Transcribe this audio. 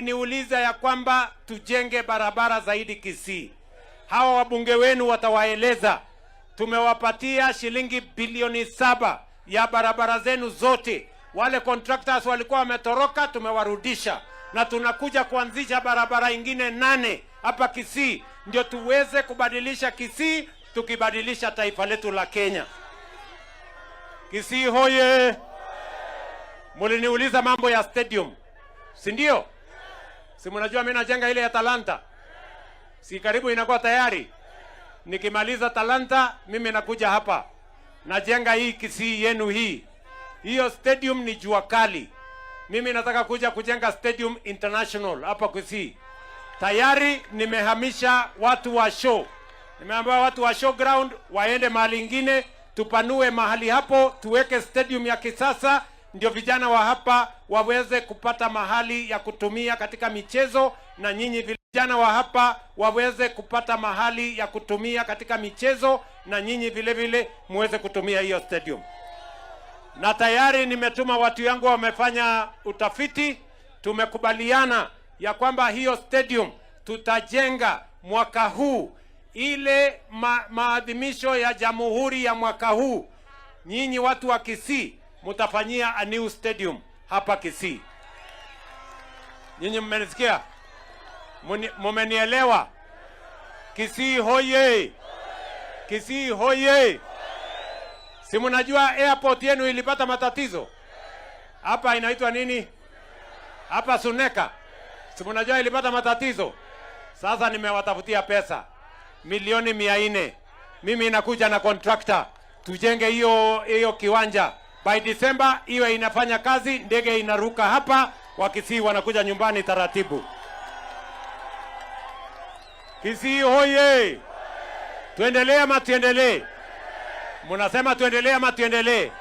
muliniuliza ya kwamba tujenge barabara zaidi Kisii. Hawa wabunge wenu watawaeleza. Tumewapatia shilingi bilioni 7 ya barabara zenu zote. Wale contractors walikuwa wametoroka, tumewarudisha. Na tunakuja kuanzisha barabara ingine 8 hapa Kisii, ndio tuweze kubadilisha Kisii, tukibadilisha taifa letu la Kenya. Kisii hoye! Muliniuliza mambo ya stadium, si ndio? Si mnajua mimi najenga ile ya Talanta, si karibu inakuwa tayari. Nikimaliza Talanta mimi nakuja hapa najenga hii Kisii yenu hii. Hiyo stadium ni jua kali. Mimi nataka kuja kujenga Stadium International hapa Kisii. Tayari nimehamisha watu wa show. Nimeambia watu wa showground waende mahali ingine, tupanue mahali hapo, tuweke stadium ya kisasa, ndio vijana wa hapa waweze kupata mahali ya kutumia katika michezo, na nyinyi vijana wa hapa waweze kupata mahali ya kutumia katika michezo, na nyinyi vile vile muweze kutumia hiyo stadium. Na tayari nimetuma watu yangu wamefanya utafiti, tumekubaliana ya kwamba hiyo stadium tutajenga mwaka huu. Ile maadhimisho ya Jamhuri ya mwaka huu, nyinyi watu wa Kisii mutafanyia a new stadium hapa Kisii. Nyinyi mmenisikia? Mumenielewa? Kisii hoye! Kisii hoye! Si mnajua airport yenu ilipata matatizo? Hapa inaitwa nini? Hapa Suneka. Si mnajua ilipata matatizo? Sasa nimewatafutia pesa milioni 400. Mimi nakuja na contractor tujenge hiyo kiwanja. By December iwe inafanya kazi, ndege inaruka hapa, Wakisii wanakuja nyumbani taratibu. Kisii hoye! Tuendelee ama tuendelee? Mnasema tuendelee ama tuendelee?